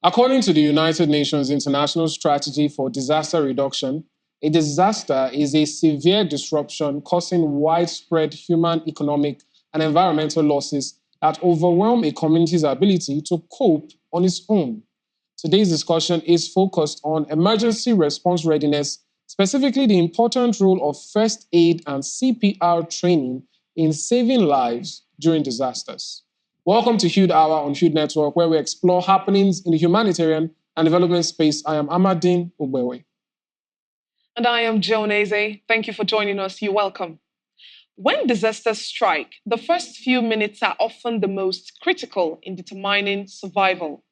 According to the United Nations International Strategy for Disaster Reduction, a disaster is a severe disruption causing widespread human, economic, and environmental losses that overwhelm a community's ability to cope on its own. Today's discussion is focused on emergency response readiness, specifically the important role of first aid and CPR training in saving lives during disasters. Welcome to Hude Hour on Hude Network, where we explore happenings in the humanitarian and development space. I am Amadine Ugbewe. And I am Joan Eze. Thank you for joining us. You're welcome. When disasters strike, the first few minutes are often the most critical in determining survival.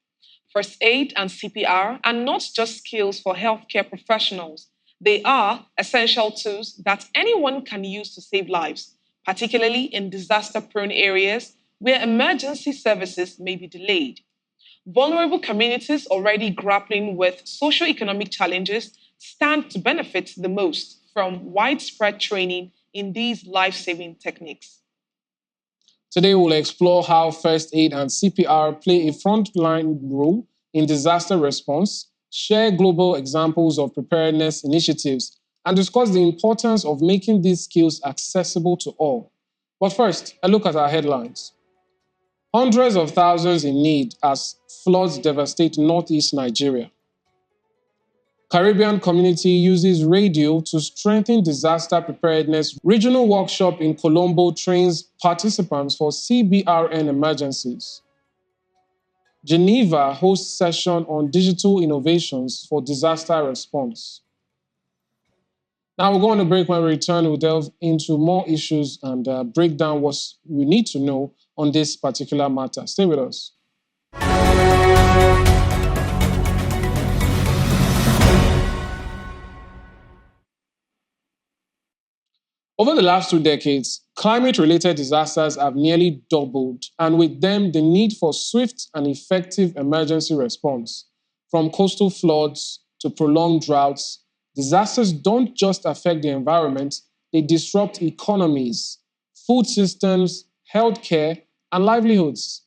First aid and CPR are not just skills for healthcare professionals. They are essential tools that anyone can use to save lives, particularly in disaster-prone areas where emergency services may be delayed. Vulnerable communities already grappling with socio-economic challenges stand to benefit the most from widespread training in these life-saving techniques. Today, we'll explore how first aid and CPR play a frontline role in disaster response, share global examples of preparedness initiatives, and discuss the importance of making these skills accessible to all. But first, a look at our headlines. Hundreds of thousands in need as floods devastate northeast Nigeria. Caribbean community uses radio to strengthen disaster preparedness. Regional workshop in Colombo trains participants for CBRN emergencies. Geneva hosts session on digital innovations for disaster response. Now we're going to break. When we return, we'll delve into more issues and break down what we need to know on this particular matter. Stay with us. Over the last 2 decades, climate-related disasters have nearly doubled, and with them, the need for swift and effective emergency response. From coastal floods to prolonged droughts, disasters don't just affect the environment, they disrupt economies, food systems, healthcare, and livelihoods.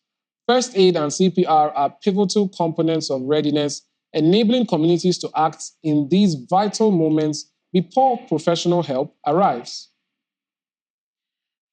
First aid and CPR are pivotal components of readiness, enabling communities to act in these vital moments before professional help arrives.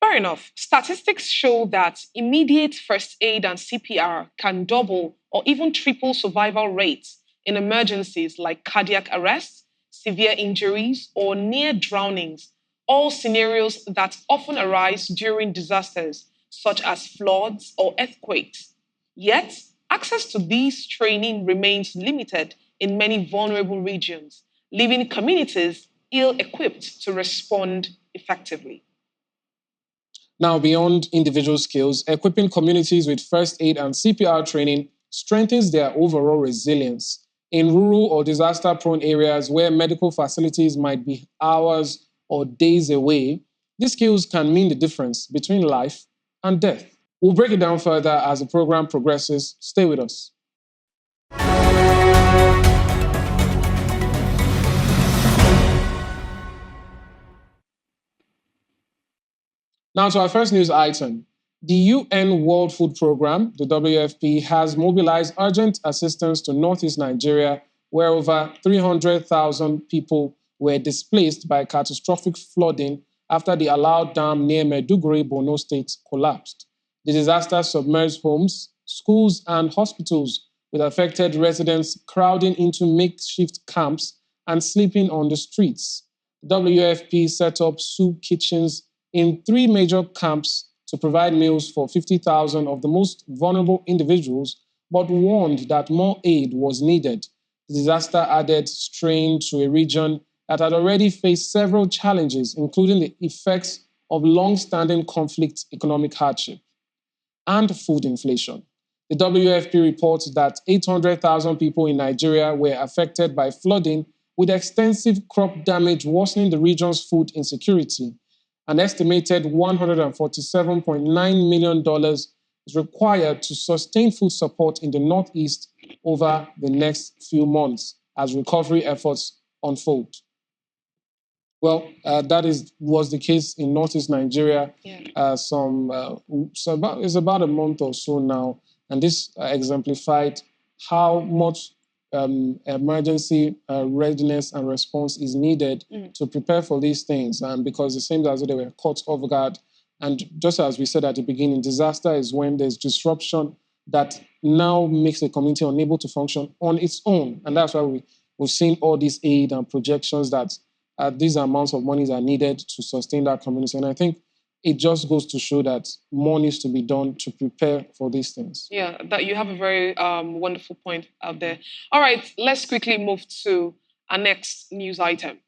Fair enough. Statistics show that immediate first aid and CPR can double or even triple survival rates in emergencies like cardiac arrest, severe injuries, or near drownings, all scenarios that often arise during disasters such as floods or earthquakes. Yet, access to these training remains limited in many vulnerable regions, leaving communities ill-equipped to respond effectively. Now, beyond individual skills, equipping communities with first aid and CPR training strengthens their overall resilience. In rural or disaster-prone areas where medical facilities might be hours or days away, these skills can mean the difference between life and death. We'll break it down further as the program progresses. Stay with us. Now to our first news item. The UN World Food Programme, the WFP, has mobilized urgent assistance to northeast Nigeria, where over 300,000 people were displaced by catastrophic flooding after the Alao Dam near Maiduguri, Borno State, collapsed. The disaster submerged homes, schools, and hospitals, with affected residents crowding into makeshift camps and sleeping on the streets. The WFP set up soup kitchens in 3 major camps to provide meals for 50,000 of the most vulnerable individuals, but warned that more aid was needed. The disaster added strain to a region that had already faced several challenges, including the effects of long-standing conflict, economic hardship, and food inflation. The WFP reports that 800,000 people in Nigeria were affected by flooding, with extensive crop damage worsening the region's food insecurity. An estimated $147.9 million is required to sustain food support in the Northeast over the next few months as recovery efforts unfold. Well, was the case in Northeast Nigeria. It's about a month or so now, and this exemplified how much emergency readiness and response is needed to prepare for these things. Because it seems as though they were caught off guard. And just as we said at the beginning, disaster is when there's disruption that now makes a community unable to function on its own. And that's why we've seen all these aid and projections that these amounts of monies are needed to sustain that community. And I think it just goes to show that more needs to be done to prepare for these things. Yeah, that you have a very wonderful point out there. All right, let's quickly move to our next news item.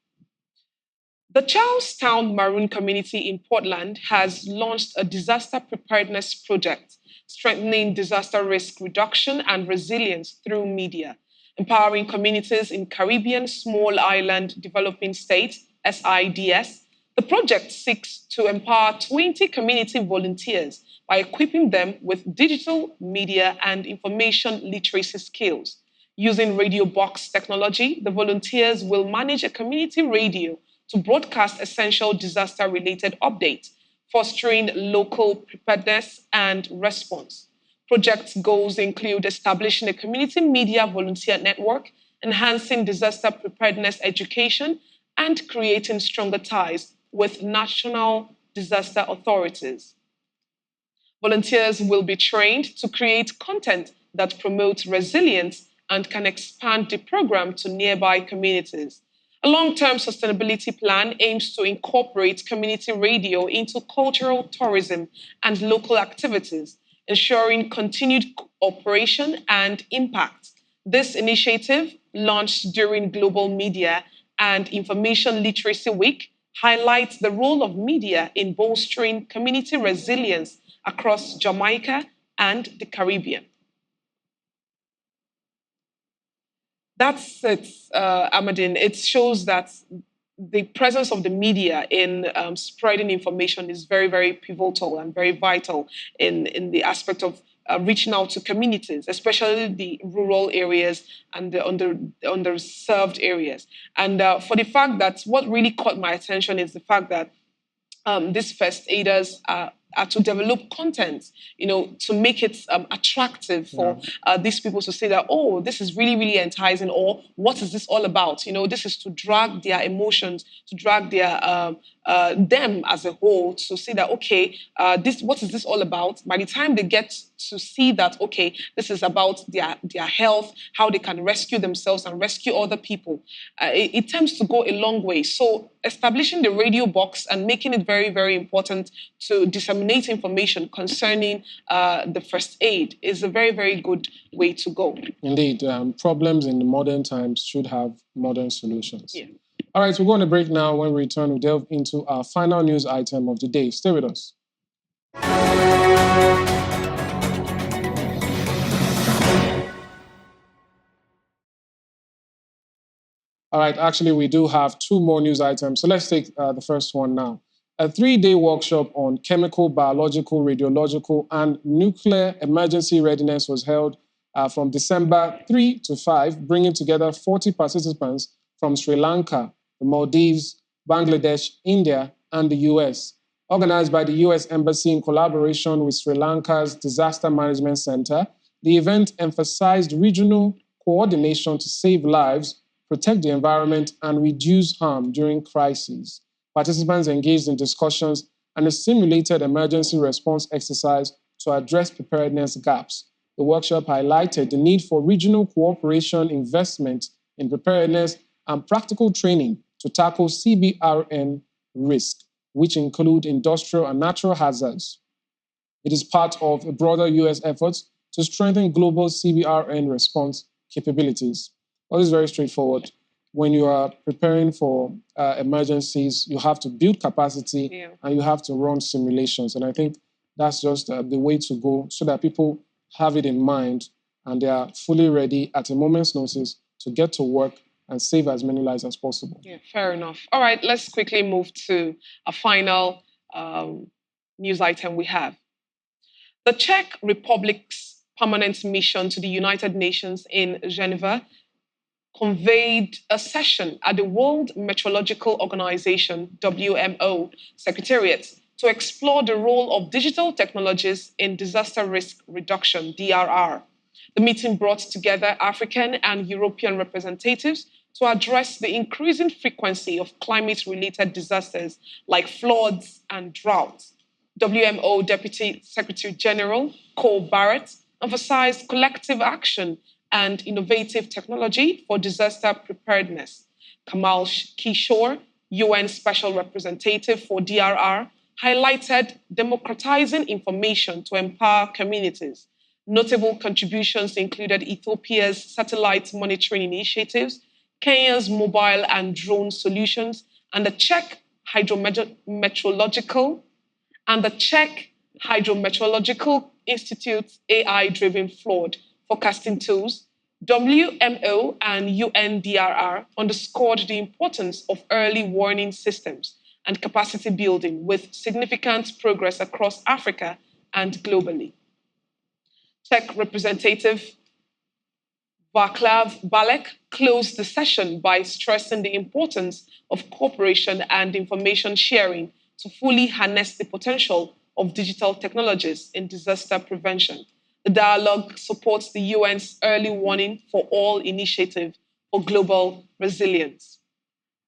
The Charlestown Maroon community in Portland has launched a disaster preparedness project, strengthening disaster risk reduction and resilience through media, empowering communities in Caribbean Small Island Developing States, SIDS. The project seeks to empower 20 community volunteers by equipping them with digital, media, and information literacy skills. Using radio box technology, the volunteers will manage a community radio to broadcast essential disaster related updates, fostering local preparedness and response. Project goals include establishing a community media volunteer network, enhancing disaster preparedness education, and creating stronger ties with national disaster authorities. Volunteers will be trained to create content that promotes resilience and can expand the program to nearby communities. A long term sustainability plan aims to incorporate community radio into cultural tourism and local activities, ensuring continued operation and impact. This initiative, launched during Global Media and Information Literacy Week, highlights the role of media in bolstering community resilience across Jamaica and the Caribbean. That's it, Amadine. It shows that the presence of the media in spreading information is very, very pivotal and very vital in the aspect of reaching out to communities, especially the rural areas and the underserved areas. And for the fact that what really caught my attention is the fact that these first aiders are to develop content, to make it attractive for these people to say that, oh, this is really, really enticing, or what is this all about? This is to drag their emotions, to drag their them as a whole to see that, okay, what is this all about? By the time they get to see that, okay, this is about their health, how they can rescue themselves and rescue other people, it tends to go a long way. So establishing the radio box and making it very, very important to disseminate information concerning the first aid is a very, very good way to go. Indeed, problems in the modern times should have modern solutions. Yeah. All right, we're going to break now. When we return, we'll delve into our final news item of the day. Stay with us. All right, actually, we do have two more news items. So let's take the first one now. A 3-day workshop on chemical, biological, radiological, and nuclear emergency readiness was held from December 3 to 5, bringing together 40 participants from Sri Lanka, the Maldives, Bangladesh, India, and the US. Organized by the US Embassy in collaboration with Sri Lanka's Disaster Management Center, the event emphasized regional coordination to save lives, protect the environment, and reduce harm during crises. Participants engaged in discussions and a simulated emergency response exercise to address preparedness gaps. The workshop highlighted the need for regional cooperation, investment in preparedness, and practical training to tackle CBRN risk, which include industrial and natural hazards. It is part of a broader US effort to strengthen global CBRN response capabilities. All is very straightforward. When you are preparing for emergencies, you have to build capacity and you have to run simulations. And I think that's just the way to go so that people have it in mind and they are fully ready at a moment's notice to get to work and save as many lives as possible. Yeah, fair enough. All right, let's quickly move to a final news item we have. The Czech Republic's permanent mission to the United Nations in Geneva conveyed a session at the World Meteorological Organization, WMO, Secretariat to explore the role of digital technologies in disaster risk reduction, DRR. The meeting brought together African and European representatives to address the increasing frequency of climate-related disasters like floods and droughts. WMO Deputy Secretary General Cole Barrett emphasized collective action and innovative technology for disaster preparedness. Kamal Kishore, UN Special Representative for DRR, highlighted democratizing information to empower communities. Notable contributions included Ethiopia's satellite monitoring initiatives, Kenya's mobile and drone solutions, and the Czech hydrometeorological Institute's AI-driven flood forecasting tools. WMO and UNDRR underscored the importance of early warning systems and capacity building with significant progress across Africa and globally. Czech Representative Václav Balek closed the session by stressing the importance of cooperation and information sharing to fully harness the potential of digital technologies in disaster prevention. The dialogue supports the UN's Early Warning for All initiative for global resilience.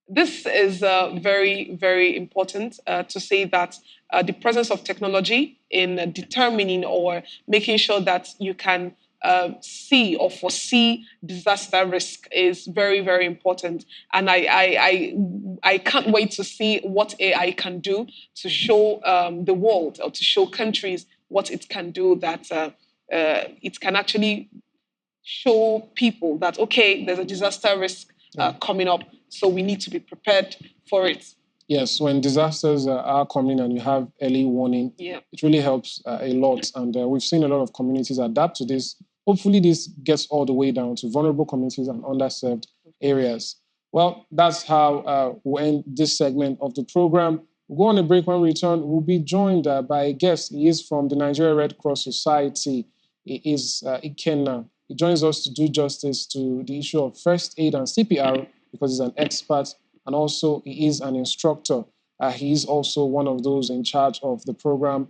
This is very, very important to say that the presence of technology in determining or making sure that you can see or foresee disaster risk is very, very important. And I can't wait to see what AI can do to show the world or to show countries what it can do, that it can actually show people that, okay, there's a disaster risk coming up, so we need to be prepared for it. Yes, when disasters are coming and you have early warning, it really helps a lot. And we've seen a lot of communities adapt to this. Hopefully this gets all the way down to vulnerable communities and underserved areas. Well, that's how we'll end this segment of the program. We'll go on a break. When we return, we'll be joined by a guest. He is from the Nigerian Red Cross Society. He is Ikenna. He joins us to do justice to the issue of first aid and CPR because he's an expert, and also he is an instructor. He is also one of those in charge of the program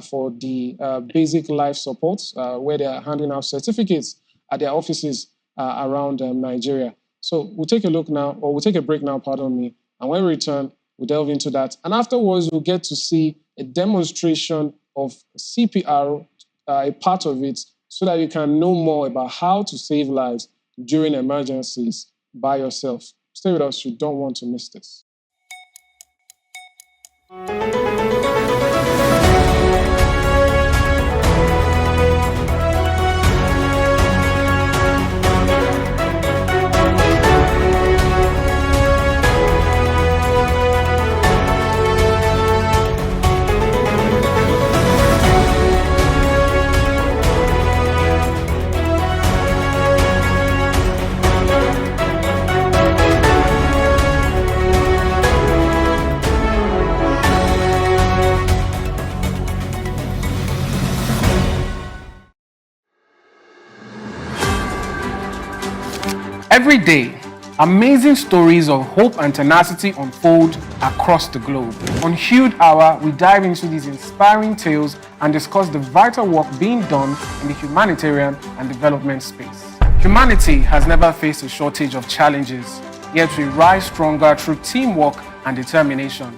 for the basic life support, where they are handing out certificates at their offices around Nigeria. So we'll take a look now, or we'll take a break now, pardon me, and when we return, we'll delve into that. And afterwards, we'll get to see a demonstration of CPR, a part of it, so that you can know more about how to save lives during emergencies by yourself. Stay with us, you don't want to miss this. Every day, amazing stories of hope and tenacity unfold across the globe. On Hude Hour, we dive into these inspiring tales and discuss the vital work being done in the humanitarian and development space. Humanity has never faced a shortage of challenges, yet we rise stronger through teamwork and determination.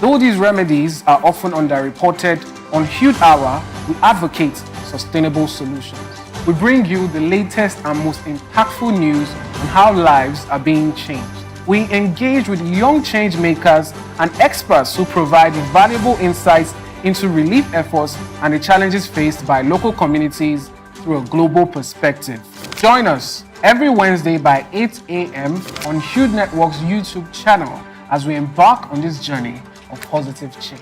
Though these remedies are often underreported, on Hude Hour, we advocate sustainable solutions. We bring you the latest and most impactful news on how lives are being changed. We engage with young change makers and experts who provide valuable insights into relief efforts and the challenges faced by local communities through a global perspective. Join us every Wednesday by 8 a.m. on Hude Network's YouTube channel as we embark on this journey of positive change.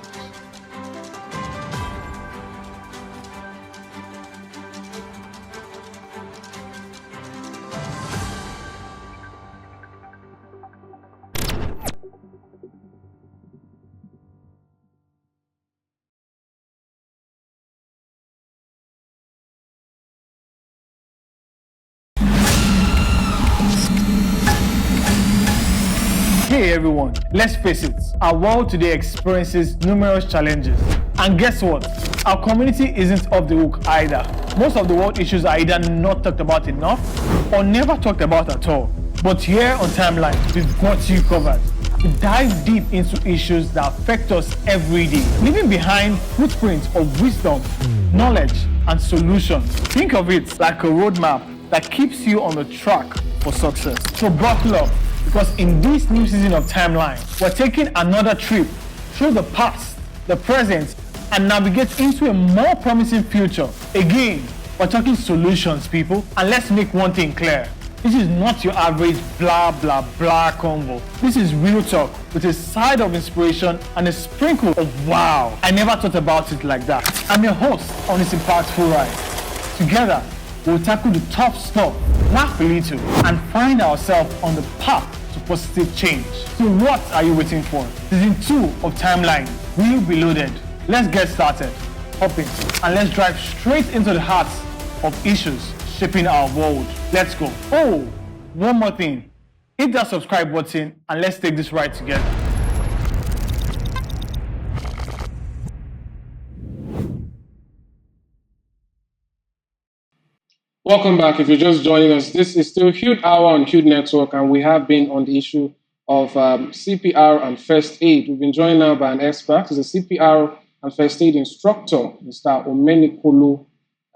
Hey everyone, let's face it, our world today experiences numerous challenges. And guess what? Our community isn't off the hook either. Most of the world issues are either not talked about enough or never talked about at all. But here on Timeline, we've got you covered. We dive deep into issues that affect us every day, leaving behind footprints of wisdom, knowledge, and solutions. Think of it like a roadmap that keeps you on the track for success. So buckle up, because in this new season of Timeline, we're taking another trip through the past, the present, and navigate into a more promising future. Again, we're talking solutions, people, and let's make one thing clear. This is not your average blah blah blah convo. This is real talk with a side of inspiration and a sprinkle of wow. I never thought about it like that. I'm your host on this impactful ride. Together, we'll tackle the tough stuff, laugh a little, and find ourselves on the path to positive change. So what are you waiting for? Season 2 of Timeline will be loaded. Let's get started. Hop in and let's drive straight into the heart of issues shaping our world. Let's go. Oh, one more thing. Hit that subscribe button and let's take this ride together. Welcome back. If you're just joining us, this is still Hude Hour on Hude Network, and we have been on the issue of CPR and first aid. We've been joined now by an expert. He's a CPR and first aid instructor, Mr. Omenikolo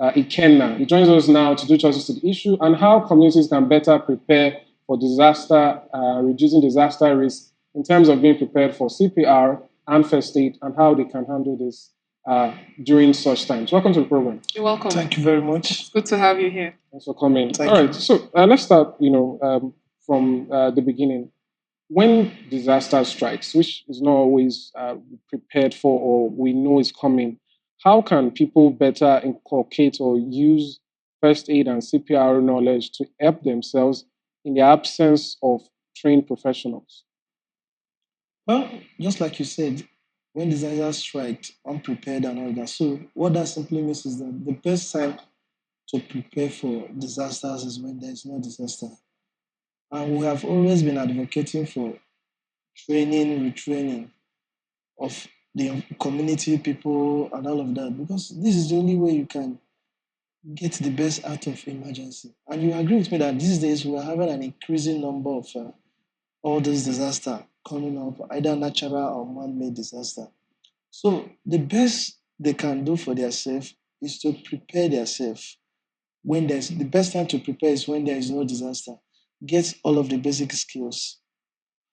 Ikenna. He joins us now to do justice to the issue and how communities can better prepare for disaster, reducing disaster risk in terms of being prepared for CPR and first aid, and how they can handle this during such times. Welcome to the program. You're welcome. Thank you very much. It's good to have you here. Thanks for coming. Thank All you. right, so let's start. From the beginning. When disaster strikes, which is not always prepared for or we know is coming, how can people better inculcate or use first aid and CPR knowledge to help themselves in the absence of trained professionals? Well, just like you said, when disasters strike, unprepared and all that. So what that simply means is that the best time to prepare for disasters is when there is no disaster. And we have always been advocating for training, retraining of the community people and all of that, because this is the only way you can get the best out of emergency. And you agree with me that these days we are having an increasing number of all these disasters coming up, either natural or man-made disaster. So the best they can do for themselves is to prepare themselves. The best time to prepare is when there is no disaster. Get all of the basic skills,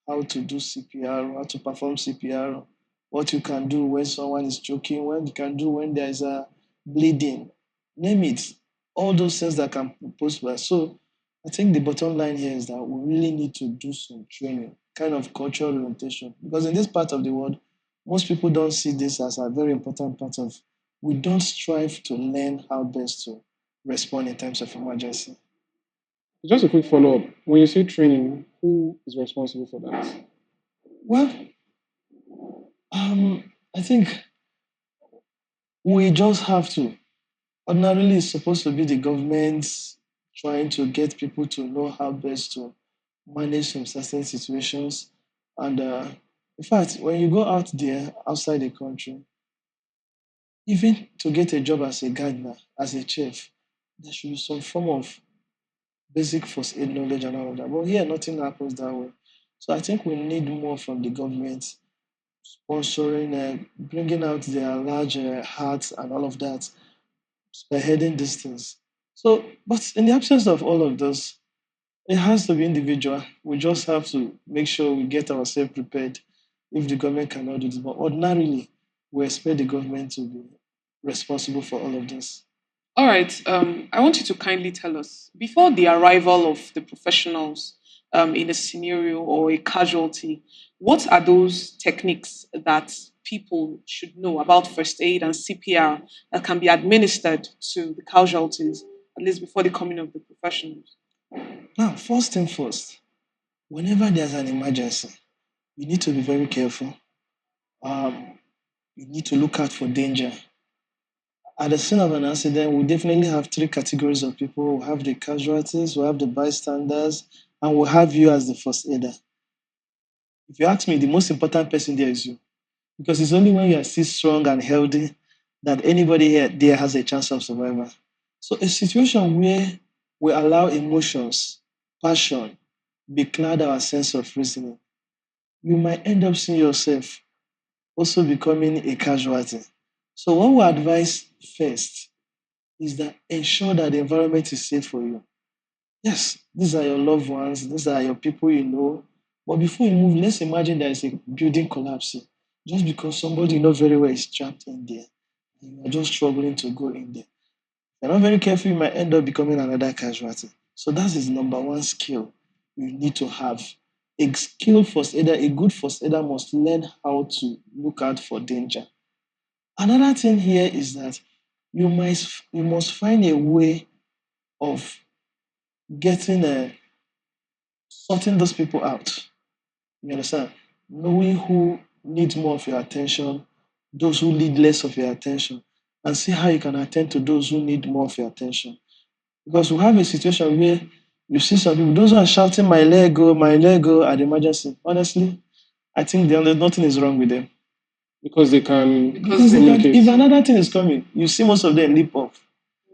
how to do CPR, how to perform CPR, what you can do when someone is choking, what you can do when there is a bleeding, name it. All those things that can pose by. So I think the bottom line here is that we really need to do some training, kind of cultural orientation, because in this part of the world, most people don't see this as a very important part of. We don't strive to learn how best to respond in times of emergency. Just a quick follow-up. When you say training, who is responsible for that? Well, I think we just have to. Ordinarily, it's supposed to be the government trying to get people to know how best to manage some certain situations. And in fact, when you go out there, outside the country, even to get a job as a gardener, as a chef, there should be some form of basic first aid knowledge and all of that. But here, nothing happens that way. So I think we need more from the government sponsoring, bringing out their large hats and all of that, spearheading these things. So, but in the absence of all of this, it has to be individual. We just have to make sure we get ourselves prepared if the government cannot do this. But ordinarily, we expect the government to be responsible for all of this. All right. I want you to kindly tell us, before the arrival of the professionals in a scenario or a casualty, what are those techniques that people should know about first aid and CPR that can be administered to the casualties, at least before the coming of the professionals? Now, first thing first, whenever there's an emergency, you need to be very careful. You need to look out for danger. At the scene of an accident, we definitely have three categories of people. We have the casualties, we have the bystanders, and we have you as the first aider. If you ask me, the most important person there is you. Because it's only when you are still strong and healthy that anybody here there has a chance of survival. So a situation where we allow emotions, passion, becloud our sense of reasoning, you might end up seeing yourself also becoming a casualty. So what we advise first is that ensure that the environment is safe for you. Yes, these are your loved ones, these are your people you know. But before you move, let's imagine there is a building collapsing. Just because somebody you know very well is trapped in there, and you are just struggling to go in there. If you're not very careful, you might end up becoming another casualty. So that is number one skill you need to have. A skilled first aider, a good first aider must learn how to look out for danger. Another thing here is that you must find a way of getting sorting those people out. You understand? Knowing who needs more of your attention, those who need less of your attention, and see how you can attend to those who need more of your attention. Because we have a situation where you see some people, those who are shouting my leg, oh," at the emergency. Honestly, I think nothing is wrong with them. Because they can Because communicate. if another thing is coming, you see most of them leap off.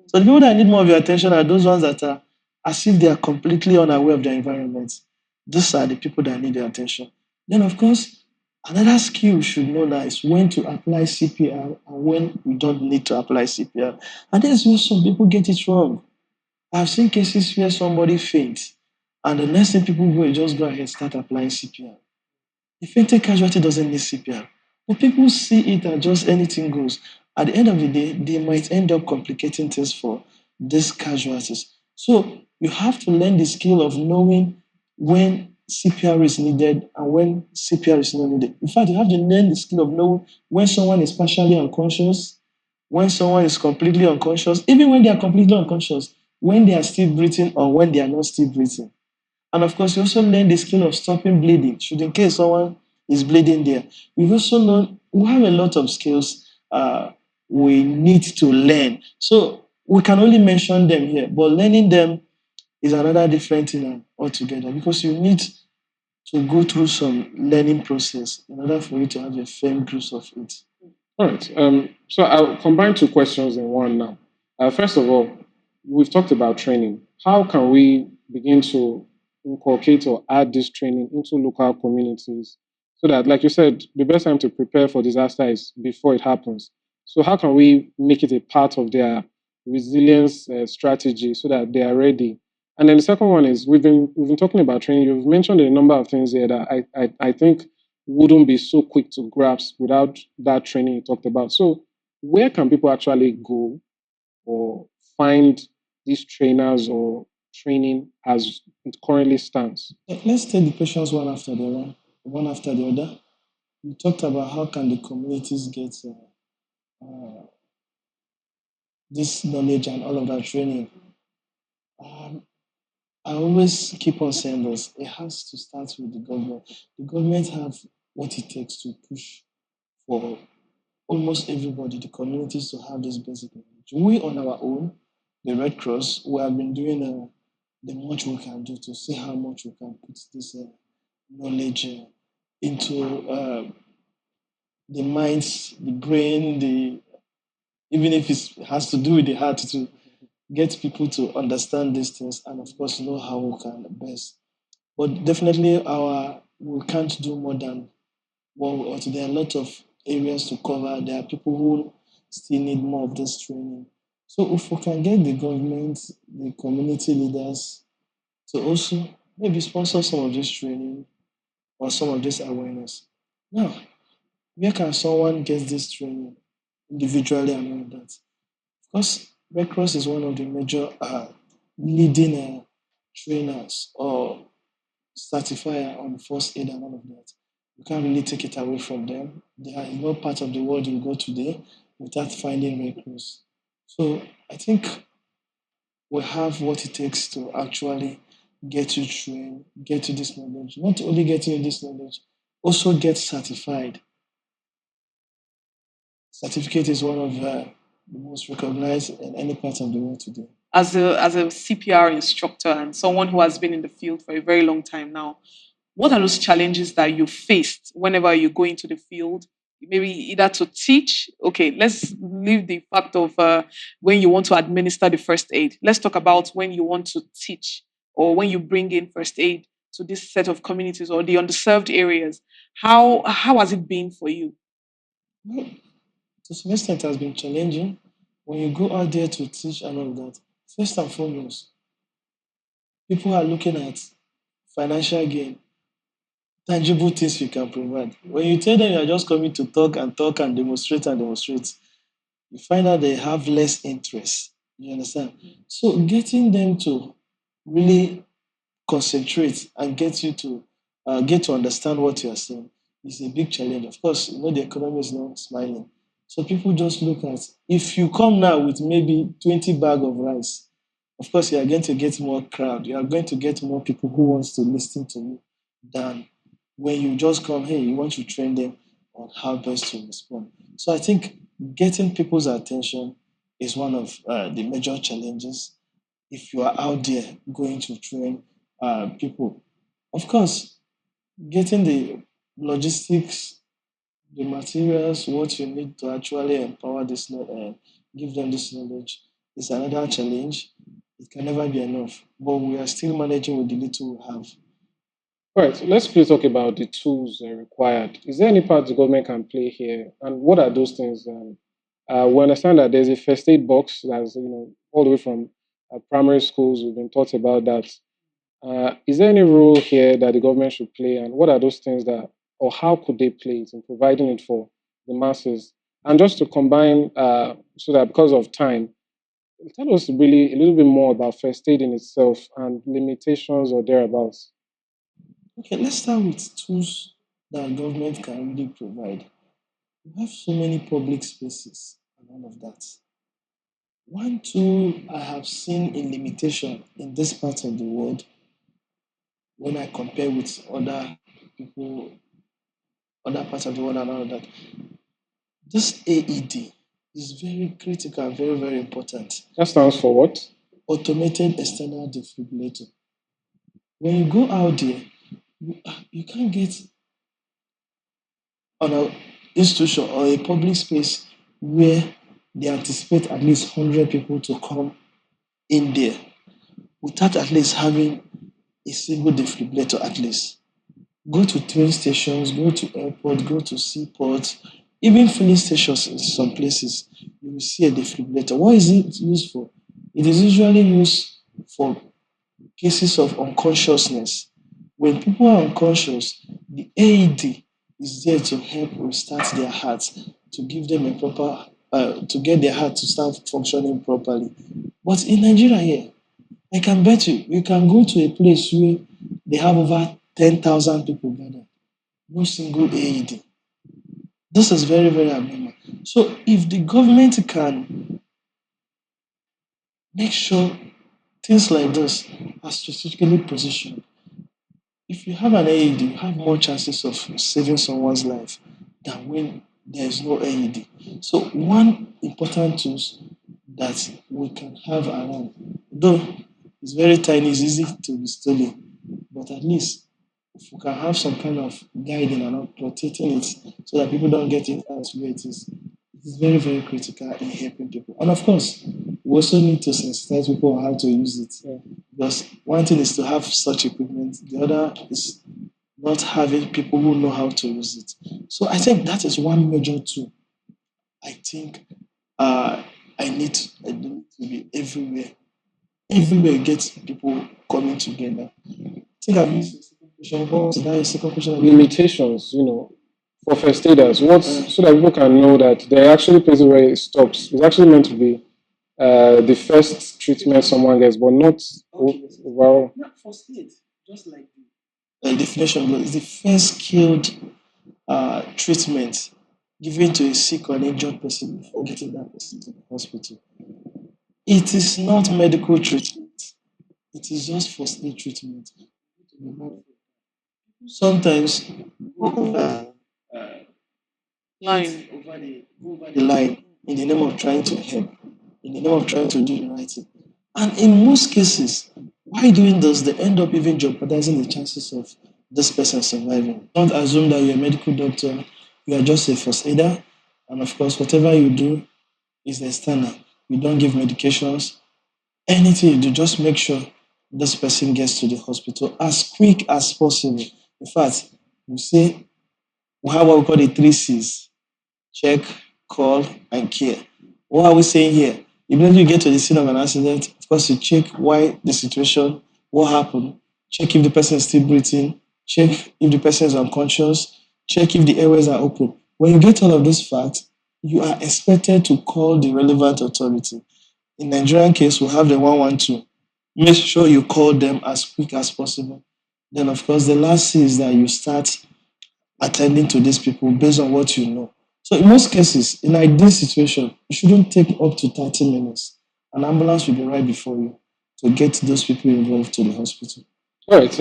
So the people that need more of your attention are those ones that are as if they are completely unaware of their environment. These are the people that need your attention. Then, of course, another skill you should know now is when to apply CPR and when you don't need to apply CPR. And that's where some people get it wrong. I've seen cases where somebody faints, and the next thing people do is just go ahead and start applying CPR. The fainting casualty doesn't need CPR. But people see it as just anything goes. At the end of the day, they might end up complicating things for these casualties. So you have to learn the skill of knowing when CPR is needed and when CPR is not needed. In fact, you have to learn the skill of knowing when someone is partially unconscious, when someone is completely unconscious, even when they are completely unconscious, when they are still breathing or when they are not still breathing. And of course, you also learn the skill of stopping bleeding, should in case someone is bleeding there. We've also learned, we have a lot of skills we need to learn. So we can only mention them here, but learning them is another different thing altogether because you need to go through some learning process in order for you to have a firm grasp of it. All right. So I'll combine two questions in one now. First of all, we've talked about training. How can we begin to inculcate or add this training into local communities so that, like you said, the best time to prepare for disaster is before it happens. So how can we make it a part of their resilience strategy so that they are ready? And then the second one is we've been talking about training. You've mentioned a number of things here that I think wouldn't be so quick to grasp without that training you talked about. So, where can people actually go or find these trainers or training as it currently stands? Let's take the questions one after the other. We talked about how can the communities get uh, this knowledge and all of that training. Um, I always keep on saying this. It has to start with the government. The government have what it takes to push for almost everybody, the communities, to have this basic knowledge. We on our own, the Red Cross, we have been doing the much we can do to see how much we can put this knowledge into the minds, the brain, the even if it has to do with the heart to get people to understand these things and of course know how we can best. But definitely we can't do more than what there are a lot of areas to cover. There are people who still need more of this training. So if we can get the government, the community leaders to also maybe sponsor some of this training or some of this awareness. Now, where can someone get this training individually and all that? Because Red Cross is one of the major leading trainers or certifier on first aid and all of that. You can't really take it away from them. There are no part of the world you go today without finding Red Cross. So I think we have what it takes to actually get you trained, get you this knowledge. Not only getting you this knowledge, also get certified. Certificate is one of the most recognized in any part of the world today. As a CPR instructor and someone who has been in the field for a very long time now, what are those challenges that you faced whenever you go into the field? Maybe either to teach. Okay, let's leave the fact of when you want to administer the first aid. Let's talk about when you want to teach or when you bring in first aid to this set of communities or the underserved areas. How has it been for you? Well, to some extent, it has been challenging. When you go out there to teach and all that, first and foremost, people are looking at financial gain, tangible things you can provide. When you tell them you are just coming to talk and demonstrate, you find out they have less interest. You understand? So getting them to really concentrate and get to understand what you are saying is a big challenge. Of course, the economy is not smiling. So people just look at if you come now with maybe 20 bag of rice, of course you are going to get more crowd. You are going to get more people who wants to listen to you than when you just come, hey, you want to train them on how best to respond. So I think getting people's attention is one of the major challenges if you are out there going to train people. Of course, getting the logistics, the materials, what you need to actually empower give them this knowledge is another challenge. It can never be enough, but we are still managing with the little we have. Right, so let's please talk about the tools required. Is there any part the government can play here, and what are those things? We understand that there's a first aid box that's all the way from primary schools. We've been taught about that. Is there any role here that the government should play, and what are those things that, or how could they play it in providing it for the masses? And just to combine, so that because of time, tell us really a little bit more about first aid in itself and limitations or thereabouts. Okay, let's start with tools that government can really provide. We have so many public spaces and all of that. One tool I have seen in limitation in this part of the world when I compare with other people, other parts of the world and all of that, this AED is very critical, very, very important. That stands for what? Automated external defibrillator. When you go out there, you can't get on an institution or a public space where they anticipate at least 100 people to come in there without at least having a single defibrillator at least. Go to train stations, go to airport, go to seaports, even filling stations in some places, you will see a defibrillator. What is it used for? It is usually used for cases of unconsciousness. When people are unconscious, the AED is there to help restart their hearts, to give them a proper, to get their heart to start functioning properly. But in Nigeria here, I can bet you can go to a place where they have over 10,000 people gathered. No single AED. This is very, very abnormal. So if the government can make sure things like this are strategically positioned, if you have an AED, you have more chances of saving someone's life than when there is no AED. So one important tool that we can have around, though it's very tiny, it's easy to be stolen, but at least if we can have some kind of guiding and not protecting it so that people don't get it as where it is very, very critical in helping people. And of course, we also need to sensitize people on how to use it. Yeah. Because one thing is to have such equipment, the other is not having people who know how to use it. So I think that is one major tool. I think I need to be everywhere. Everywhere gets people coming together. I think I've used the second question. What was that second question? Limitations, for first aiders, so that people can know that there are actually places where it stops. It's actually meant to be the first treatment someone gets, but not overall. Not first aid, just like the definition, but it's the first skilled treatment given to a sick or an injured person before getting that person to the hospital. It is not medical treatment. It is just first aid treatment. Sometimes go over, Line. go over the line in the name of trying to help, in the name of trying to do the right thing. And in most cases, by doing this, they end up even jeopardizing the chances of this person surviving. Don't assume that you're a medical doctor, you are just a first aider. And of course, whatever you do, is external. You don't give medications, anything you do, just make sure this person gets to the hospital as quick as possible. In fact, we say we have what we call the three C's: check, call, and care. What are we saying here? Immediately you get to the scene of an accident, of course, you check why the situation, what happened, check if the person is still breathing, check if the person is unconscious, check if the airways are open. When you get all of these facts, you are expected to call the relevant authority. In Nigerian case, we have the 112. Make sure you call them as quick as possible. Then, of course, the last C is that you start attending to these people based on what you know. So in most cases, in ideal situation, it shouldn't take up to 30 minutes. An ambulance will be right before you to get those people involved to the hospital. All right.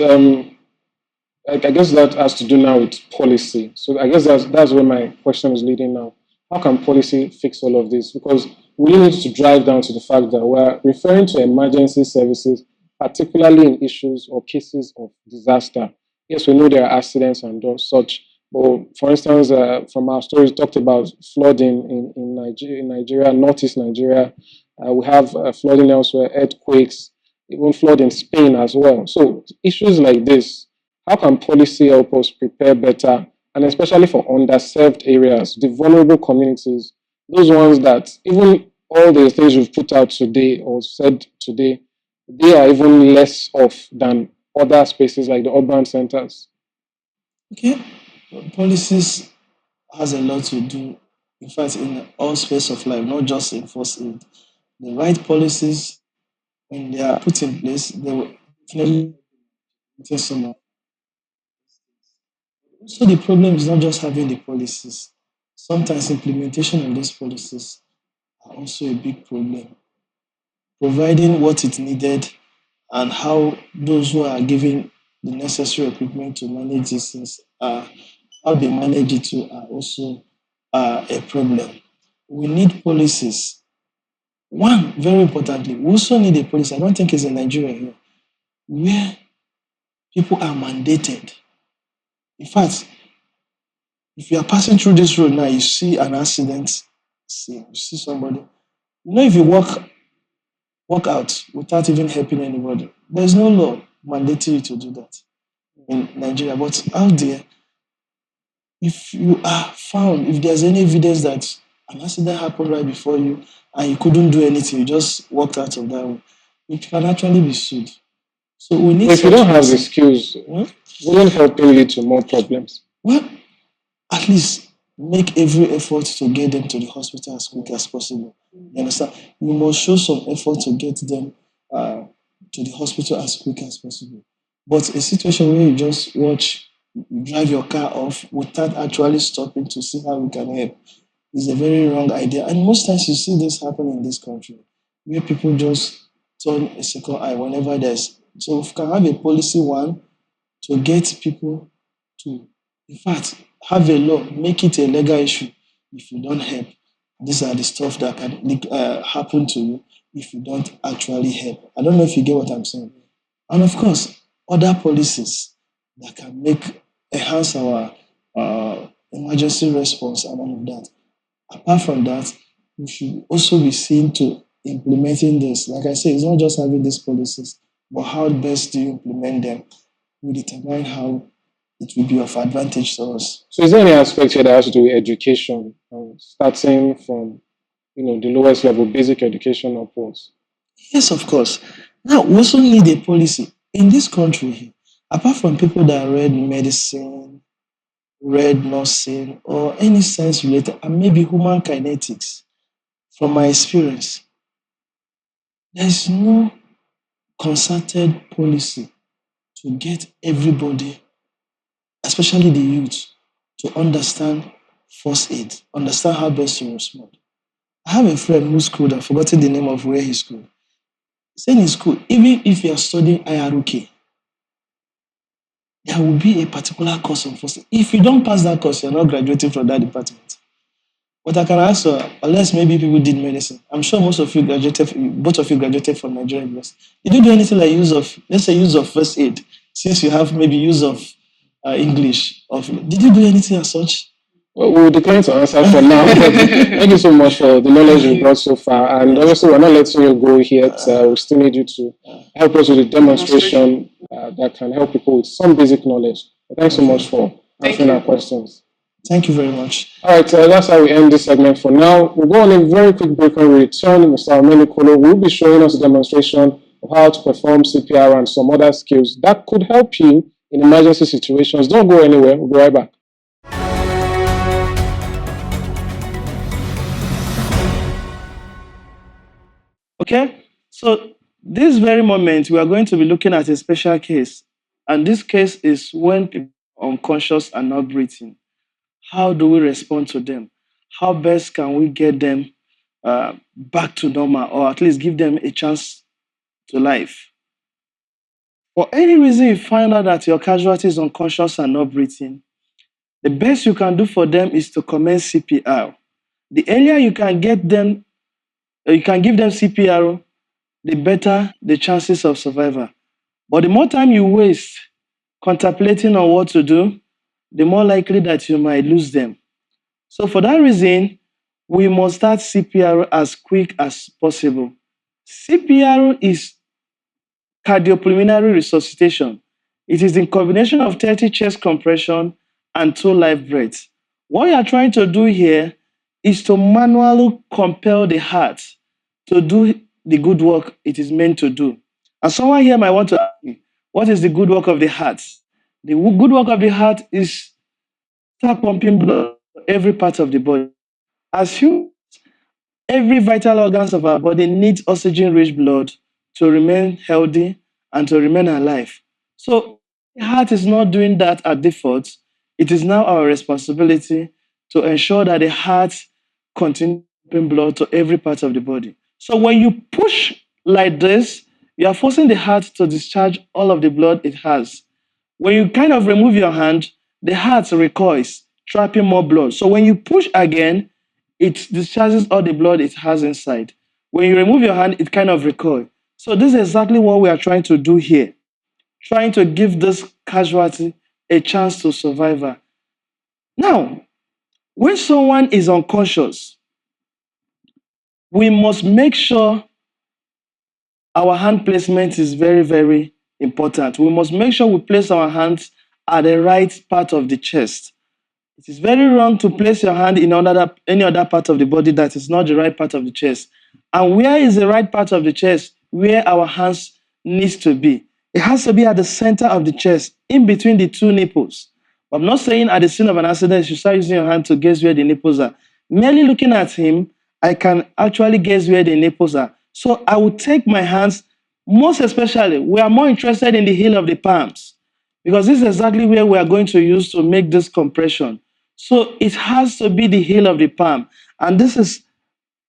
I guess that has to do now with policy. So I guess that's where my question is leading now. How can policy fix all of this? Because we need to drive down to the fact that we're referring to emergency services, particularly in issues or cases of disaster. Yes, we know there are accidents and such. But for instance, from our stories, talked about flooding in Nigeria, northeast Nigeria. We have flooding elsewhere, earthquakes, even flood in Spain as well. So issues like this, how can policy help us prepare better, and especially for underserved areas, the vulnerable communities, those ones that even all the things we've put out today or said today, they are even less off than other spaces like the urban centers? Okay, policies has a lot to do, in fact, in all space of life, not just in first aid. The right policies, when they are put in place, they will definitely take some. So the problem is not just having the policies. Sometimes implementation of those policies are also a big problem. Providing what is needed and how those who are giving the necessary equipment to manage these things how they manage it too are also a problem. We need policies. One, very importantly, we also need a policy. I don't think it's in Nigeria here, where people are mandated. In fact, if you are passing through this road now, you see an accident, you see somebody. If you walk out without even helping anybody, there's no law mandating you to do that in Nigeria. But out there, if you are found, if there's any evidence that an accident happened right before you and you couldn't do anything, you just walked out of that way, you can actually be sued. So we need. If you don't have the skills, wouldn't helping lead to more problems? Well, at least make every effort to get them to the hospital as quick as possible. You understand? You must show some effort to get them to the hospital as quick as possible. But a situation where you just you drive your car off without actually stopping to see how we can help is a very wrong idea. And most times you see this happen in this country, where people just turn a second eye whenever there's. So if we can have a policy one to get people to, in fact, have a law, make it a legal issue. If you don't help, these are the stuff that can happen to you if you don't actually help. I don't know if you get what I'm saying. And of course, other policies that can enhance our emergency response and all of that. Apart from that, we should also be seen to implementing this. Like I said, it's not just having these policies, but how best do you implement them will determine how it will be of advantage to us. So is there any aspect here that has to do with education, starting from the lowest level, basic education upwards? Yes, of course. Now, we also need a policy. In this country, apart from people that read medicine, read nursing, or any science related, and maybe human kinetics, from my experience, there is no concerted policy to get everybody, especially the youth, to understand first aid, understand how best to respond. I have a friend who schooled, I've forgotten the name of where he schooled. He said in school, even if you are studying IRUK, there will be a particular course on first aid. If you don't pass that course, you're not graduating from that department. But I can ask, unless maybe people did medicine, I'm sure both of you graduated from Nigerian University. Did you do anything like use of first aid? Since you have maybe use of English, did you do anything as such? Well, we'll decline to answer for now, but thank you so much for the knowledge you brought so far. And Yes. obviously, we're not letting you go yet. We still need you to help us with a demonstration that can help people with some basic knowledge. But thanks so much for Thank answering our you. questions. Thank you very much. All right, that's how we end this segment for now. We'll go on a very quick break. When we return, Mr. Omenikolo will be showing us a demonstration of how to perform CPR and some other skills that could help you in emergency situations. Don't go anywhere. We'll be right back. Okay, so this very moment we are going to be looking at a special case, and this case is when people are unconscious and not breathing. How do we respond to them? How best can we get them back to normal, or at least give them a chance to life? For any reason you find out that your casualty is unconscious and not breathing, the best you can do for them is to commence CPR. The earlier you can get them, you can give them CPR, the better the chances of survival. But the more time you waste contemplating on what to do, the more likely that you might lose them. So for that reason, we must start CPR as quick as possible. CPR is cardiopulmonary resuscitation. It is the combination of 30 chest compression and 2 life breaths. What you are trying to do here is to manually compel the heart to do the good work it is meant to do. And someone here might want to ask me, what is the good work of the heart? The good work of the heart is start pumping blood to every part of the body. As you, every vital organs of our body needs oxygen-rich blood to remain healthy and to remain alive. So the heart is not doing that at default. It is now our responsibility to ensure that the heart continues pumping blood to every part of the body. So when you push like this, you are forcing the heart to discharge all of the blood it has. When you kind of remove your hand, the heart recoils, trapping more blood. So when you push again, it discharges all the blood it has inside. When you remove your hand, it kind of recoils. So this is exactly what we are trying to do here, trying to give this casualty a chance to survive. Now, when someone is unconscious, we must make sure our hand placement is very, very important. We must make sure we place our hands at the right part of the chest. It is very wrong to place your hand in any other part of the body that is not the right part of the chest. And where is the right part of the chest? Where our hands needs to be. It has to be at the center of the chest, in between the 2 nipples. I'm not saying at the scene of an accident you should start using your hand to guess where the nipples are. Merely looking at him, I can actually guess where the nipples are. So I will take my hands, most especially, we are more interested in the heel of the palms, because this is exactly where we are going to use to make this compression. So it has to be the heel of the palm. And this is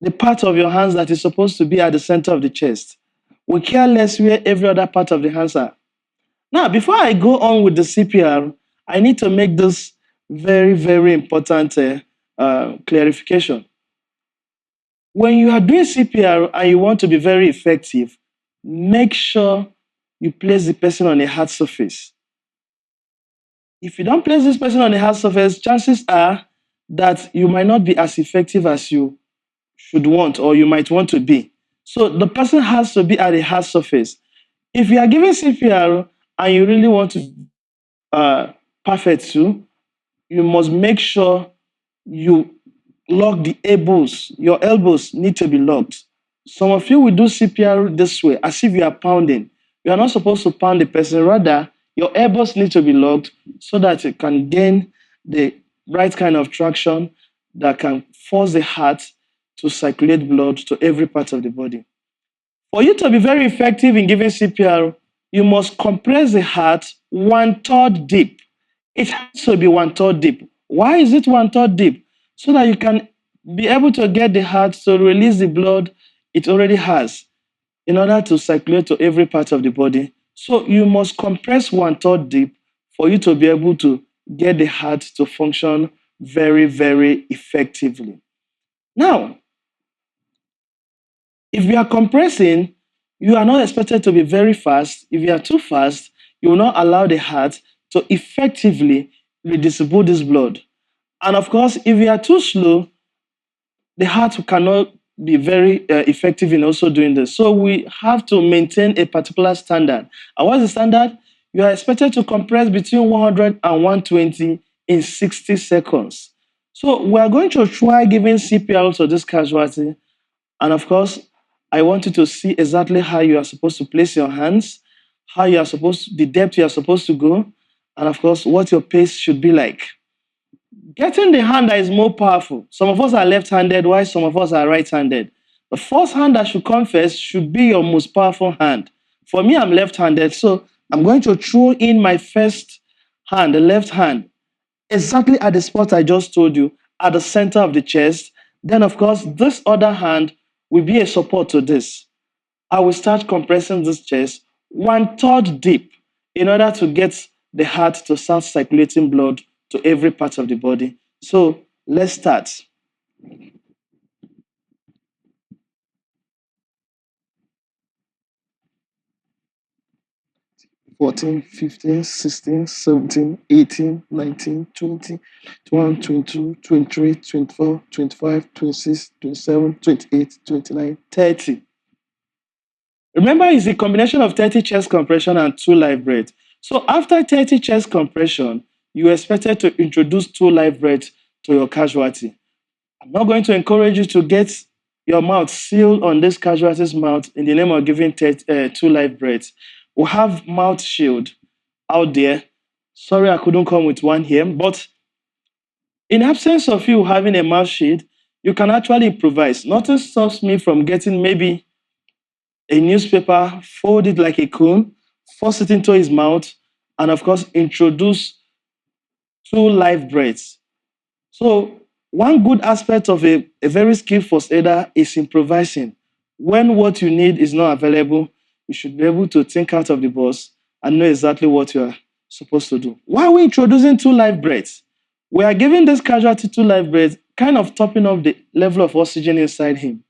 the part of your hands that is supposed to be at the center of the chest. We care less where every other part of the hands are. Now, before I go on with the CPR, I need to make this very, very important clarification. When you are doing CPR and you want to be very effective, make sure you place the person on a hard surface. If you don't place this person on a hard surface, chances are that you might not be as effective as you should want or you might want to be. So the person has to be at a hard surface. If you are giving CPR and you really want to perfect too, you must make sure you lock the elbows. Your elbows need to be locked. Some of you will do CPR this way, as if you are pounding. You are not supposed to pound the person. Rather, your elbows need to be locked so that you can gain the right kind of traction that can force the heart to circulate blood to every part of the body. For you to be very effective in giving CPR, you must compress the heart 1/3 deep. It has to be 1/3 deep. Why is it 1/3 deep? So that you can be able to get the heart to release the blood it already has in order to circulate to every part of the body. So you must compress 1/3 deep for you to be able to get the heart to function very, very effectively. Now, if you are compressing, you are not expected to be very fast. If you are too fast, you will not allow the heart to effectively redistribute this blood. And of course, if you are too slow, the heart cannot be very effective in also doing this. So we have to maintain a particular standard. And what's the standard? You are expected to compress between 100 and 120 in 60 seconds. So we are going to try giving CPR to this casualty. And of course, I want you to see exactly how you are supposed to place your hands, how you are supposed, the depth you are supposed to go, and of course, what your pace should be like. Getting the hand that is more powerful. Some of us are left-handed, while some of us are right-handed. The first hand that should come first should be your most powerful hand. For me, I'm left-handed, so I'm going to throw in my first hand, the left hand, exactly at the spot I just told you, at the center of the chest. Then, of course, this other hand will be a support to this. I will start compressing this chest 1/3 deep in order to get the heart to start circulating blood to every part of the body. So let's start. 14, 15, 16, 17, 18, 19, 20, 21, 22, 23, 24, 25, 26, 27, 28, 29, 30. Remember, it's a combination of 30 chest compression and 2 live breaths. So after 30 chest compression, you are expected to introduce 2 live breaths to your casualty. I'm not going to encourage you to get your mouth sealed on this casualty's mouth in the name of giving 2 live breaths. We have mouth shield out there. Sorry, I couldn't come with one here, but in absence of you having a mouth shield, you can actually improvise. Nothing stops me from getting maybe a newspaper, fold it like a cone, force it into his mouth, and of course, introduce 2 live breaths. So, one good aspect of a very skilled first aider is improvising. When what you need is not available, you should be able to think out of the box and know exactly what you are supposed to do. Why are we introducing 2 live breaths? We are giving this casualty 2 live breaths, kind of topping up the level of oxygen inside him.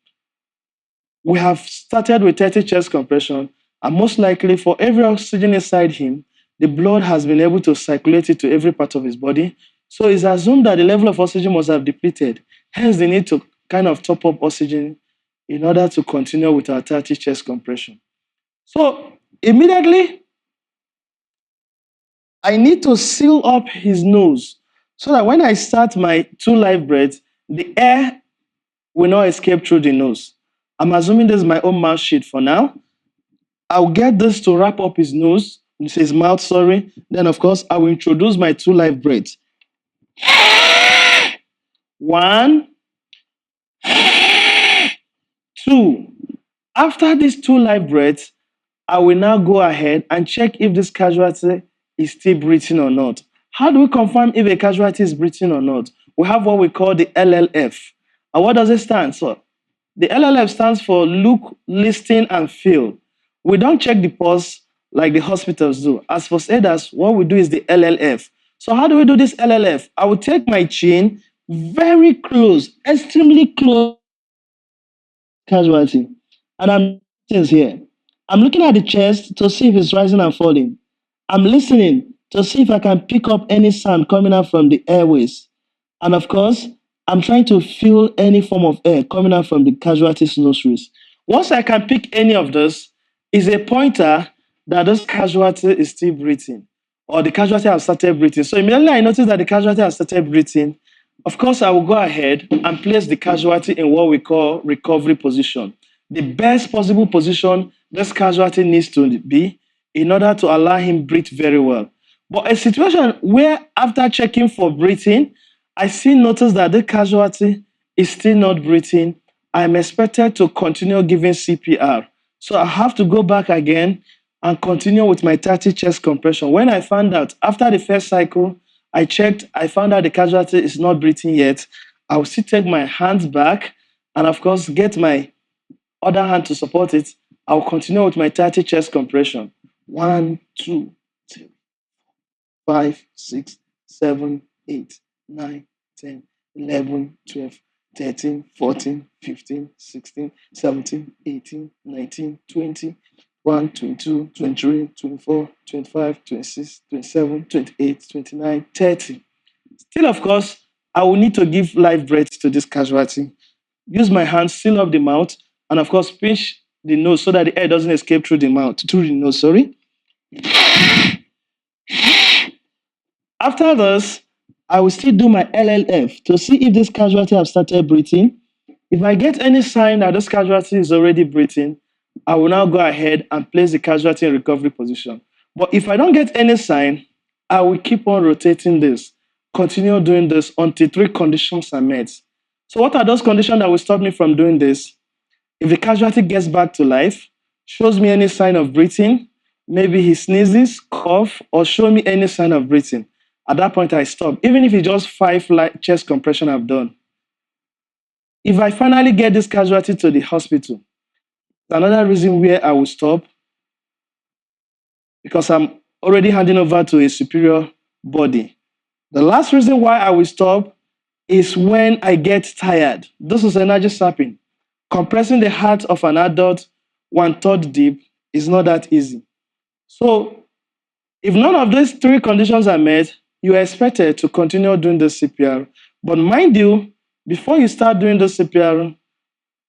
We have started with 30 chest compression, and most likely for every oxygen inside him, the blood has been able to circulate it to every part of his body. So it's assumed that the level of oxygen must have depleted. Hence, they need to kind of top up oxygen in order to continue with our 30 chest compression. So immediately, I need to seal up his nose so that when I start my 2 live breaths, the air will not escape through the nose. I'm assuming this is my own mouth sheet for now. I'll get this to wrap up his nose, his mouth, sorry. Then, of course, I will introduce my 2 live breaths. 1, 2. After these 2 live breaths, I will now go ahead and check if this casualty is still breathing or not. How do we confirm if a casualty is breathing or not? We have what we call the LLF. And what does it stand for? The LLF stands for look, listen, and feel. We don't check the pulse like the hospitals do. As first aiders, what we do is the LLF. So how do we do this LLF? I will take my chin very close, extremely close casualty. And I'm here. I'm looking at the chest to see if it's rising and falling. I'm listening to see if I can pick up any sound coming out from the airways. And of course, I'm trying to feel any form of air coming out from the casualty's nostrils. Once I can pick any of this, is a pointer that this casualty is still breathing, or the casualty has started breathing. So immediately I notice that the casualty has started breathing. Of course, I will go ahead and place the casualty in what we call recovery position. The best possible position this casualty needs to be in order to allow him breathe very well. But a situation where after checking for breathing, I still notice that the casualty is still not breathing, I'm expected to continue giving CPR. So I have to go back again and continue with my 30 chest compression. When I found out, after the first cycle, I checked, I found out the casualty is not breathing yet. I will still take my hands back and, of course, get my other hand to support it. I will continue with my 30 chest compression. 1, 2, 3, 5, 6, 7, 8, 9, 10, 11, 12, 13, 14, 15, 16, 17, 18, 19, 20, 21, 22, 23, 24, 25, 26, 27, 28, 29, 30. Still, of course, I will need to give live breath to this casualty. Use my hand, seal up the mouth, and of course, pinch the nose so that the air doesn't escape through the mouth, through the nose, sorry. After this, I will still do my LLF to see if this casualty has started breathing. If I get any sign that this casualty is already breathing, I will now go ahead and place the casualty in recovery position. But if I don't get any sign, I will keep on rotating this, continue doing this until 3 conditions are met. So what are those conditions that will stop me from doing this? If the casualty gets back to life, shows me any sign of breathing, maybe he sneezes, cough, or show me any sign of breathing. At that point, I stop, even if it's just 5 light chest compression I've done. If I finally get this casualty to the hospital, another reason where I will stop, because I'm already handing over to a superior body. The last reason why I will stop is when I get tired. This is energy sapping. Compressing the heart of an adult 1/3 deep is not that easy. So if none of these 3 conditions are met, you are expected to continue doing the CPR. But mind you, before you start doing the CPR,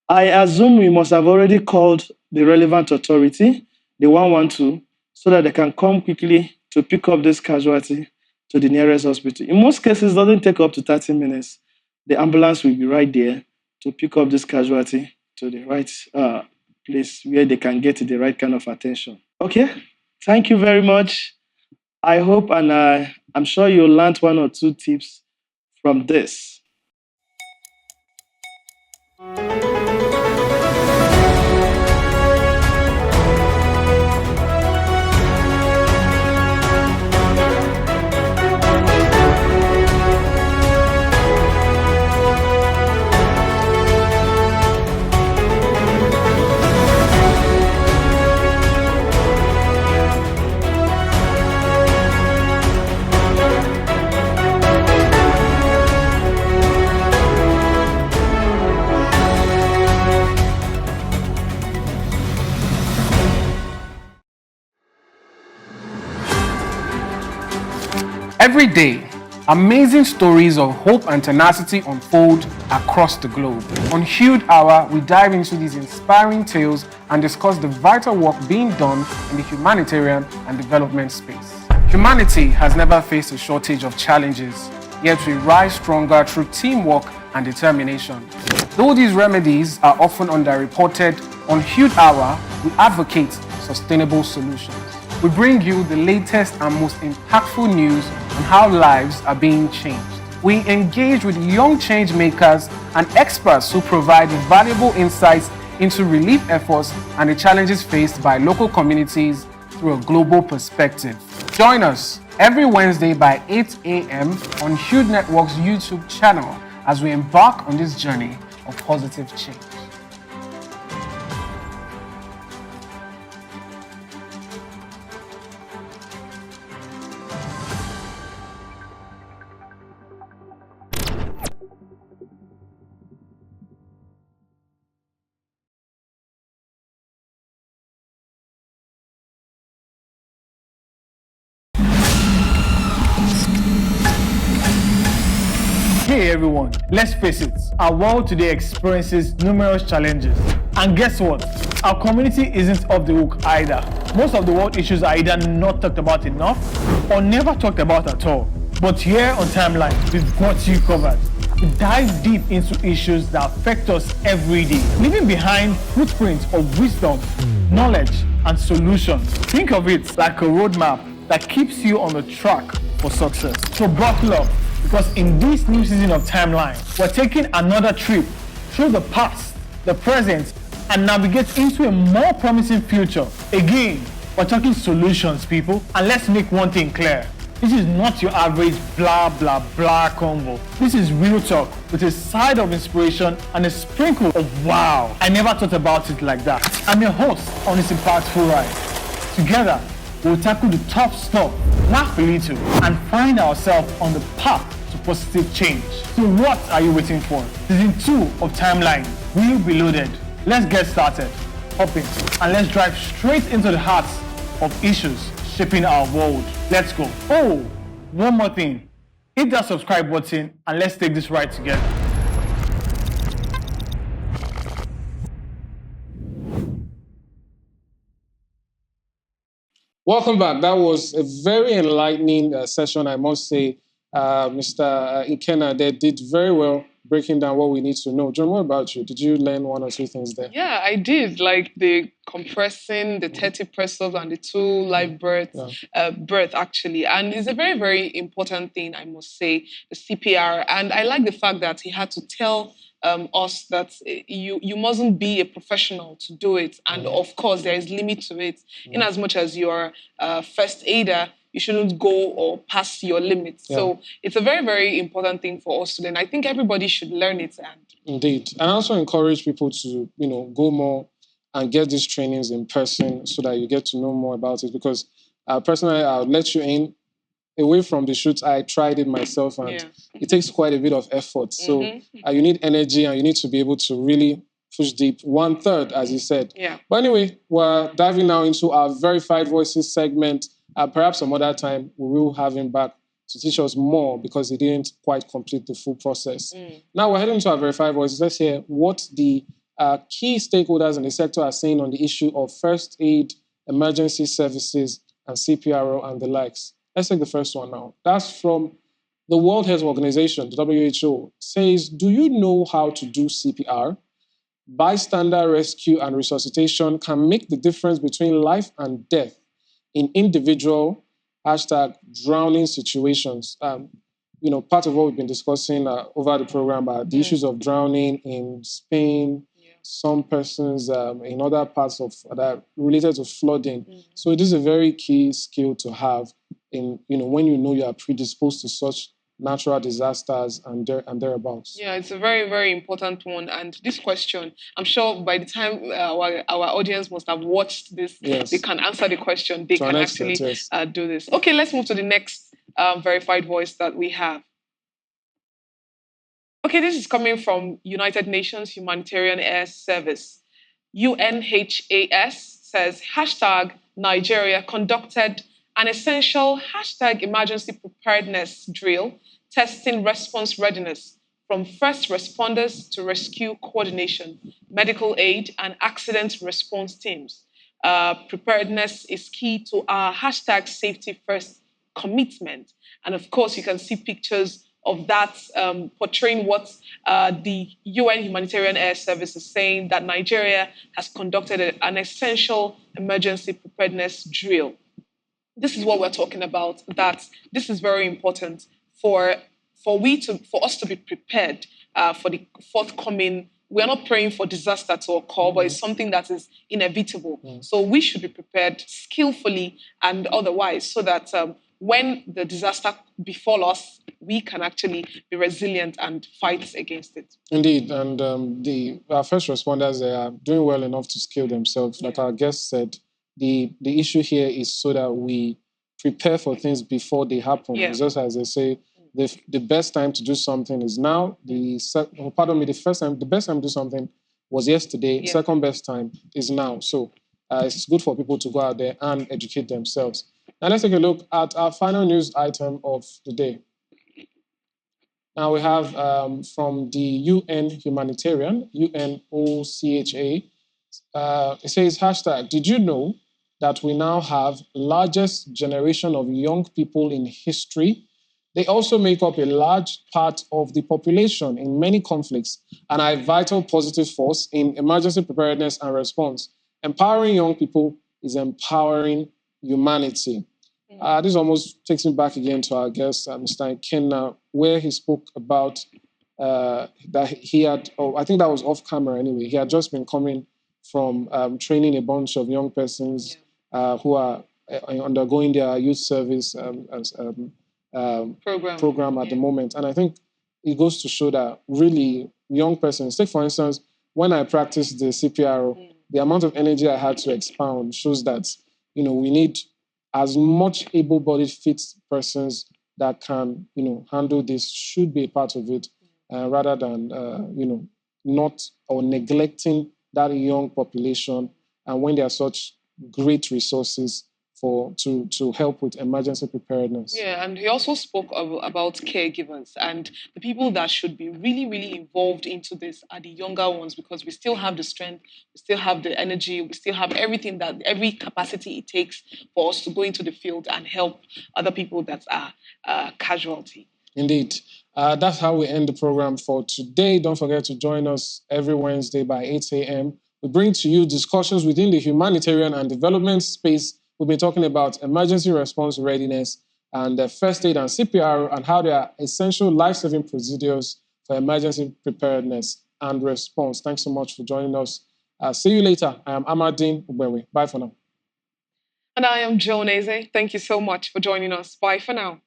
I assume you must have already called the relevant authority, the 112, so that they can come quickly to pick up this casualty to the nearest hospital. In most cases, it doesn't take up to 30 minutes. The ambulance will be right there to pick up this casualty to the right place where they can get the right kind of attention. Okay, thank you very much. I hope and I'm sure you learned 1 or 2 tips from this. Every day, amazing stories of hope and tenacity unfold across the globe. On Hude Hour, we dive into these inspiring tales and discuss the vital work being done in the humanitarian and development space. Humanity has never faced a shortage of challenges, yet we rise stronger through teamwork and determination. Though these remedies are often underreported, on Hude Hour, we advocate sustainable solutions. We bring you the latest and most impactful news on how lives are being changed. We engage with young change makers and experts who provide valuable insights into relief efforts and the challenges faced by local communities through a global perspective. Join us every Wednesday by 8 a.m. on Hude Network's YouTube channel as we embark on this journey of positive change. Hey everyone, let's face it, our world today experiences numerous challenges. And guess what? Our community isn't off the hook either. Most of the world issues are either not talked about enough or never talked about at all. But here on Timeline, we've got you covered. We dive deep into issues that affect us every day, leaving behind footprints of wisdom, knowledge, and solutions. Think of it like a roadmap that keeps you on the track for success. So buckle up, because in this new season of Timeline, we're taking another trip through the past, the present, and navigate into a more promising future. Again, we're talking solutions, people, and let's make one thing clear. This is not your average blah blah blah convo. This is real talk with a side of inspiration and a sprinkle of wow. I never thought about it like that. I'm your host on this impactful ride. Together, we'll tackle the tough stuff, laugh a little, and find ourselves on the path to positive change. So what are you waiting for? Season 2 of Timeline will be loaded. Let's get started. Hop in and let's drive straight into the hearts of issues shaping our world. Let's go. Oh, one more thing. Hit that subscribe button and let's take this ride together. Welcome back. That was a very enlightening session, I must say. Mr. Ikenna there did very well breaking down what we need to know. John, what about you? Did you learn one or two things there? Yeah, I did. Like the compressing, the 30 press-ups, and the 2 live birth actually. And it's a very, very important thing, I must say, the CPR. And I like the fact that he had to tell us that you mustn't be a professional to do it. And of course, there is limit to it. In as much as you're a first aider, you shouldn't go or pass your limits. Yeah. So it's a very, very important thing for us to learn. I think everybody should learn it. Indeed. And I also encourage people to, go more and get these trainings in person so that you get to know more about it. Because personally, I'll let you in. Away from the shoots, I tried it myself, and it takes quite a bit of effort. So you need energy, and you need to be able to really push deep. 1/3, as you said. Yeah. But anyway, we're diving now into our Verified Voices segment. Perhaps some other time we will have him back to teach us more because he didn't quite complete the full process. Now we're heading to our Verified Voices. Let's hear what the key stakeholders in the sector are saying on the issue of first aid, emergency services, and CPRO and the likes. Let's take the first one now. That's from the World Health Organization, the WHO, says, do you know how to do CPR? Bystander rescue and resuscitation can make the difference between life and death in individual #drowning situations. Part of what we've been discussing over the program are the issues of drowning in Spain, some persons in other parts of that related to flooding. So it is a very key skill to have in, when you are predisposed to such natural disasters and thereabouts. Yeah, it's a very, very important one. And this question, I'm sure by the time our audience must have watched this, they can answer the question. They can actually do this. Okay, let's move to the next verified voice that we have. Okay, this is coming from United Nations Humanitarian Air Service. UNHAS says, #Nigeria conducted an essential #emergency preparedness drill, testing response readiness from first responders to rescue coordination, medical aid, and accident response teams. Preparedness is key to our #safety first commitment. And of course, you can see pictures of that portraying what the UN Humanitarian Air Service is saying, that Nigeria has conducted an essential emergency preparedness drill. This is what we're talking about, that this is very important for us to be prepared for the forthcoming. We're not praying for disaster to occur, but it's something that is inevitable. So we should be prepared skillfully and otherwise so that when the disaster befalls us, we can actually be resilient and fight against it. Indeed, and our first responders, they are doing well enough to skill themselves. Like our guest said, the issue here is so that we prepare for things before they happen. Just as they say, the best time to do something is now. The best time to do something was yesterday. Second best time is now. So it's good for people to go out there and educate themselves. Now let's take a look at our final news item of the day. Now we have from the UN Humanitarian, UNOCHA. It says, did you know that we now have largest generation of young people in history? They also make up a large part of the population in many conflicts and are a vital positive force in emergency preparedness and response. Empowering young people is empowering humanity. This almost takes me back again to our guest, Mr. Ikenna, where he spoke about that he had, I think that was off camera anyway, he had just been coming from training a bunch of young persons who are undergoing their youth service program at the moment. And I think it goes to show that really young persons, take for instance, when I practiced the CPR, the amount of energy I had to expound shows that, we need as much able-bodied fit persons that can, handle this should be a part of it, rather than, not or neglecting that young population. And when there are such great resources to help with emergency preparedness. Yeah, and he also spoke about caregivers, and the people that should be really, really involved into this are the younger ones, because we still have the strength, we still have the energy, we still have everything, that every capacity it takes for us to go into the field and help other people that are casualty. Indeed. That's how we end the program for today. Don't forget to join us every Wednesday by 8 a.m. We bring to you discussions within the humanitarian and development space. We've been talking about emergency response readiness and first aid and CPR, and how they are essential life-saving procedures for emergency preparedness and response. Thanks so much for joining us. See you later. I am Amadine Ubewe. Bye for now. And I am Joan Eze. Thank you so much for joining us. Bye for now.